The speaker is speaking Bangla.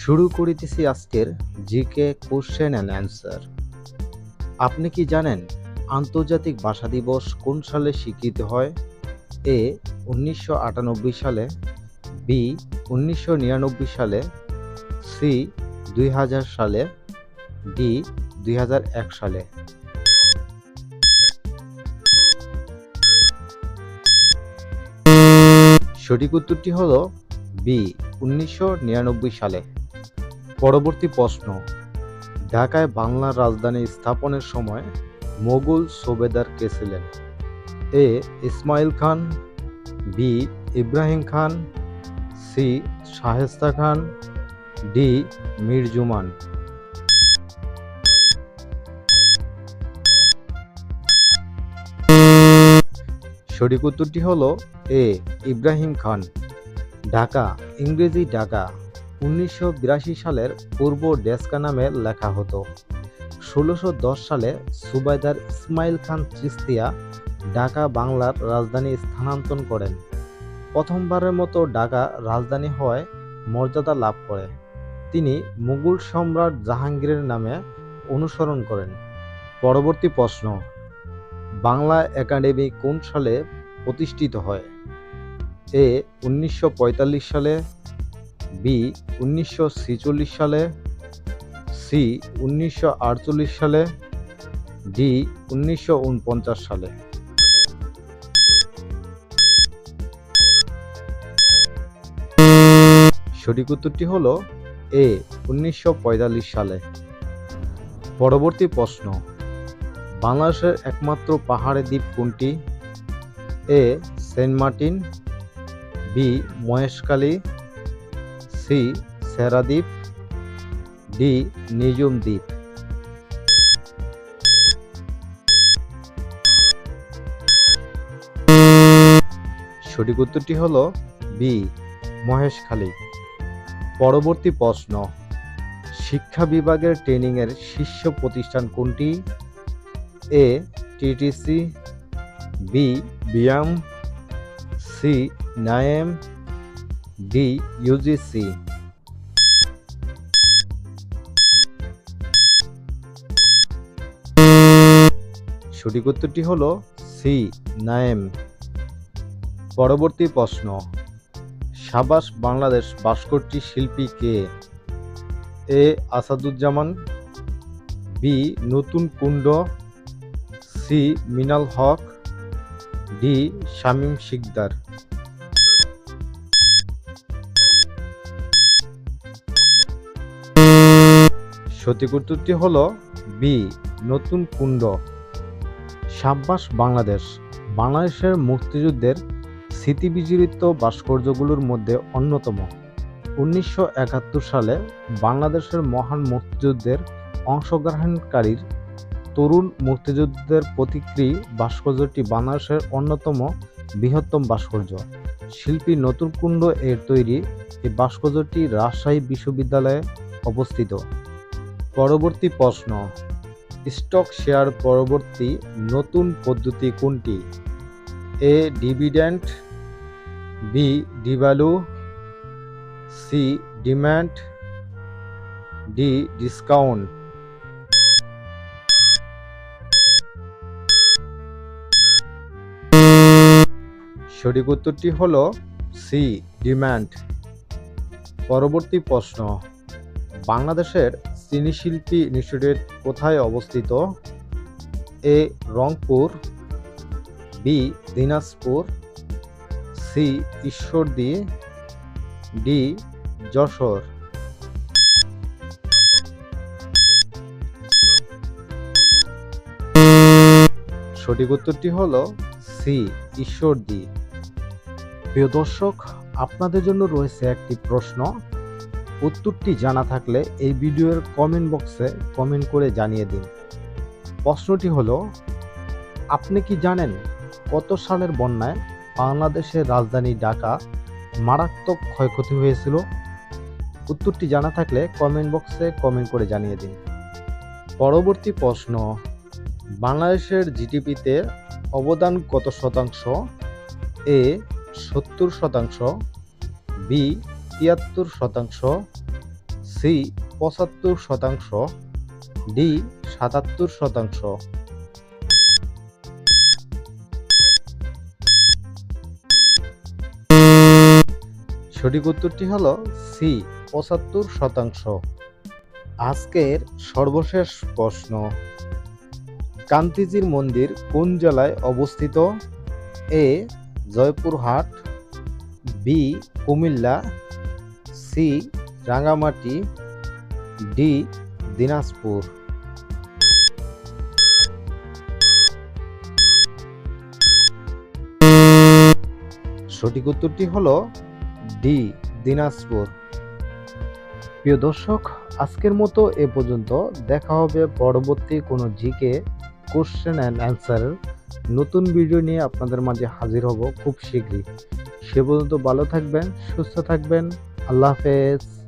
শুরু করিতেছি আজকের জিকে কোশ্চেন অ্যান্ড অ্যান্সার। আপনি কি জানেন আন্তর্জাতিক ভাষা দিবস কোন সালে স্বীকৃত হয়? এ 1998 সালে, বি 1999 সালে, সি 2000 সালে, ডি 2001 সালে। সঠিক উত্তরটি হলো বি 1999 সালে। পরবর্তী প্রশ্ন, ঢাকায় বাংলার রাজধানী স্থাপনের সময় মোগল সুবেদার কে ছিলেন? এ ইসমাইল খান, বি ইব্রাহিম খান, সি শায়েস্তা খান, ডি মীর জুমান। সঠিক উত্তরটি হলো এ ইব্রাহিম খান। ঢাকা, ইংরেজি ঢাকা 1982 সালের পূর্ব ডেস্কা নামে লেখা হতো। 1610 সালে সুবেদার ইসমাইল খান চিশতিয়া ঢাকা বাংলার রাজধানী স্থানান্তর করেন। প্রথমবারের মতো ঢাকা রাজধানী হওয়ায় মর্যাদা লাভ করে। তিনি মুঘল সম্রাট জাহাঙ্গীরের নামে অনুসরণ করেন। পরবর্তী প্রশ্ন, বাংলা একাডেমি কোন সালে প্রতিষ্ঠিত হয়? এ 1945 সালে, বি 1946 সালে, সি 1948 সালে, ডি 1949 সালে। সঠিক উত্তরটি হলো এ 1945 সালে। পরবর্তী প্রশ্ন, বাংলাদেশের একমাত্র পাহাড়ি দ্বীপ কোনটি? A Saint Martin, B Maheshkhali, C সেরা দ্বীপ, ডি নিঝুম দ্বীপ। সঠিক উত্তরটি হলো বি মহেশখালী। পরবর্তী প্রশ্ন, শিক্ষা বিভাগের ট্রেনিং এর শীর্ষ প্রতিষ্ঠান কোনটি? A TTC, B BIAM, C NAEM, D UGC. সঠিক উত্তরটি হলো সি নায়েম। পরবর্তী প্রশ্ন, সাবাস বাংলাদেশ ভাস্কর্যটি শিল্পী কে? এ আসাদুজ্জামান, বি নতুন কুণ্ড, সি মিনাল হক, ডি শামীম শিকদার। সঠিক উত্তরটি হলো বি নতুন কুণ্ড। সাব্বাস বাংলাদেশ বাংলাদেশের মুক্তিযুদ্ধের স্মৃতিবিজড়িত ভাস্কর্যগুলোর মধ্যে অন্যতম। 1971 সালে বাংলাদেশের মহান মুক্তিযুদ্ধের অংশগ্রহণকারী তরুণ মুক্তিযোদ্ধাদের প্রতিকৃতি ভাস্কর্যটি বাংলাদেশের অন্যতম বৃহত্তম ভাস্কর্য। শিল্পী নতুন কুণ্ড এর তৈরি এই ভাস্কর্যটি রাজশাহী বিশ্ববিদ্যালয়ে অবস্থিত। পরবর্তী প্রশ্ন, স্টক শেয়ার পরবর্তী নতুন পদ্ধতি কোনটি? A dividend, B devalue, C demand, D discount. সঠিক উত্তরটি হলো সি ডিম্যান্ড। পরবর্তী প্রশ্ন, বাংলাদেশের চিনি শিল্পী ইনস্টিটিউট কোথায় অবস্থিত? A Rangpur, B Dinajpur, C Ishwardi, D Jessore. সঠিক উত্তরটি হলো সি ঈশ্বরদী। প্রিয় দর্শক, আপনাদের জন্য রয়েছে একটি প্রশ্ন। উত্তরটি জানা থাকলে এই ভিডিওর কমেন্ট বক্সে কমেন্ট করে জানিয়ে দিন। প্রশ্নটি হলো, আপনি কি জানেন কত সালের বন্যায় বাংলাদেশের রাজধানী ঢাকা মারাত্মক ক্ষয়ক্ষতি হয়েছিল? উত্তরটি জানা থাকলে কমেন্ট বক্সে কমেন্ট করে জানিয়ে দিন। পরবর্তী প্রশ্ন, বাংলাদেশের জিডিপিতে অবদান কত শতাংশ? এ 70%, বি 73%, সি ৭৫%, ডি ৭৭%। সঠিক উত্তরটি হলো সি ৭৫%। আজকের সর্বশেষ প্রশ্ন, কান্তিজির মন্দির কোন জেলায় অবস্থিত? A Joypurhat, B Comilla, C Rangamati, D Dinajpur. সঠিক উত্তরটি হলো ডি দিনাজপুর। প্রিয় দর্শক, আজকের মতো এ পর্যন্ত। দেখা হবে পরবর্তী কোনো জিকে কোশ্চেন অ্যান্ড অ্যান্সারের নতুন ভিডিও নিয়ে আপনাদের মাঝে হাজির হব খুব শীঘ্রই। সে পর্যন্ত ভালো থাকবেন, সুস্থ থাকবেন। আল্লাহ হাফেজ।